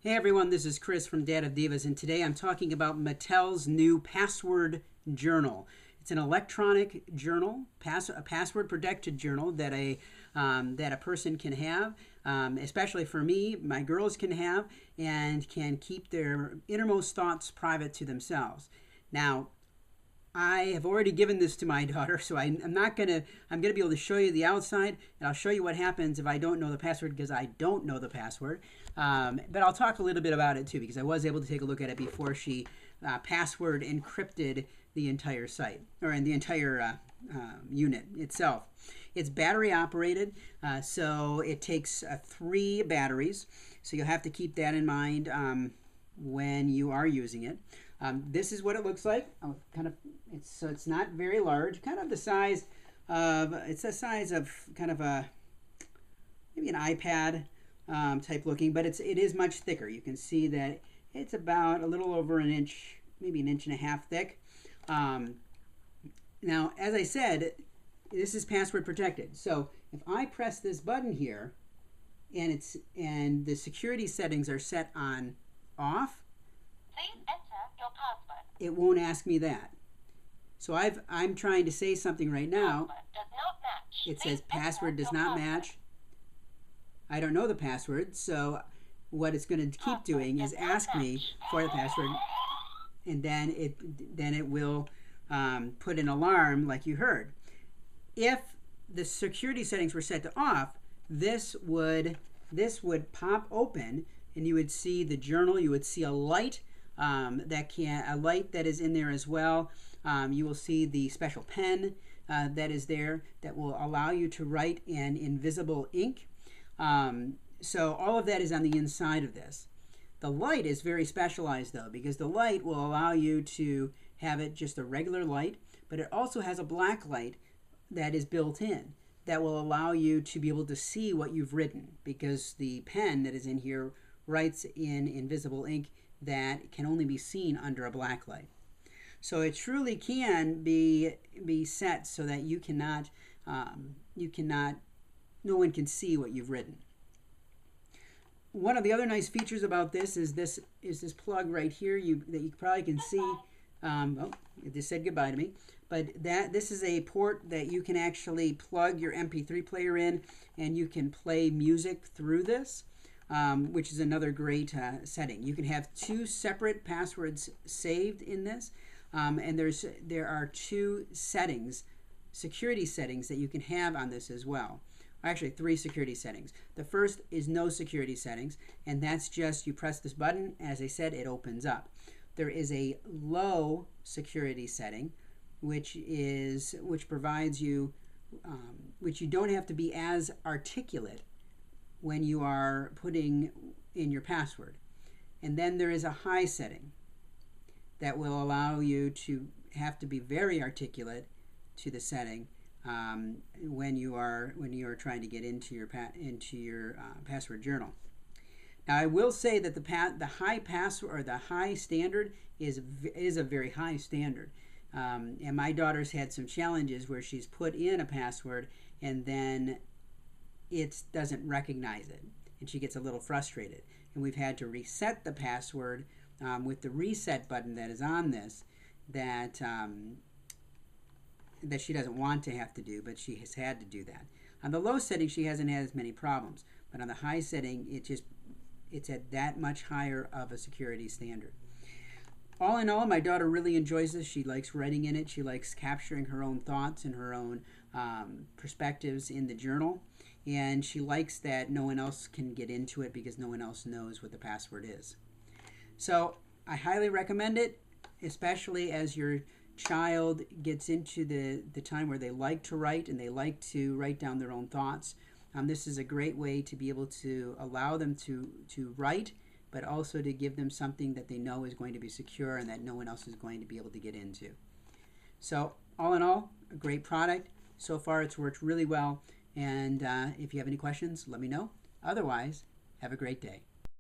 Hey everyone, this is Chris from Dad of Divas, and today I'm talking about Mattel's new password journal. It's an electronic journal, a password protected journal that a person can have, especially for me, my girls can have, and can keep their innermost thoughts private to themselves. Now, I have already given this to my daughter, so I'm not gonna. I'm gonna be able to show you the outside, and I'll show you what happens if I don't know the password because I don't know the password. But I'll talk a little bit about it too because I was able to take a look at it before she password encrypted the entire site or in the entire unit itself. It's battery operated, so it takes 3 batteries. So you'll have to keep that in mind when you are using it. This is what it looks like. It's not very large. Kind of the size of kind of maybe an iPad type looking, but it is much thicker. You can see that it's about a little over an inch, maybe an inch and a half thick. Now, as I said, this is password protected. So if I press this button here, and the security settings are set on off, please enter your password. It won't ask me that. So I'm trying to say something right now. Password does not match. It says Please password enter does your not password. match. I don't know the password, so what it's going to keep doing is ask me for the password, and then it will put an alarm like you heard. If the security settings were set to off, this would pop open, and you would see the journal. You would see a light a light that is in there as well. You will see the special pen that is there that will allow you to write in invisible ink. So all of that is on the inside of this. The light is very specialized though, because the light will allow you to have it just a regular light, but it also has a black light that is built in that will allow you to be able to see what you've written, because the pen that is in here writes in invisible ink that can only be seen under a black light. So it truly can be set so that no one can see what you've written. One of the other nice features about this is this plug right here that you probably can see. It just said goodbye to me. But this is a port that you can actually plug your MP3 player in, and you can play music through this, which is another great setting. You can have 2 separate passwords saved in this, and there are 2 settings, security settings that you can have on this as well. Actually, 3 security settings. The first is no security settings, and that's just you press this button. As I said, it opens up. There is a low security setting, which provides you, which you don't have to be as articulate when you are putting in your password. And then there is a high setting that will allow you to have to be very articulate to the setting when you are trying to get into your password journal. Now, I will say that the high password or the high standard is a very high standard. And my daughter's had some challenges where she's put in a password and then it doesn't recognize it, and she gets a little frustrated. And we've had to reset the password with the reset button that is on this that she doesn't want to have to do, but she has had to do that. On the low setting, she hasn't had as many problems, but on the high setting, it's at that much higher of a security standard. All in all, my daughter really enjoys this. She likes writing in it. She likes capturing her own thoughts and her own perspectives in the journal. And she likes that no one else can get into it because no one else knows what the password is. So I highly recommend it, especially as your child gets into the time where they like to write and they like to write down their own thoughts. This is a great way to be able to allow them to write, but also to give them something that they know is going to be secure and that no one else is going to be able to get into. So all in all, a great product. So far it's worked really well, and if you have any questions, let me know. Otherwise, have a great day.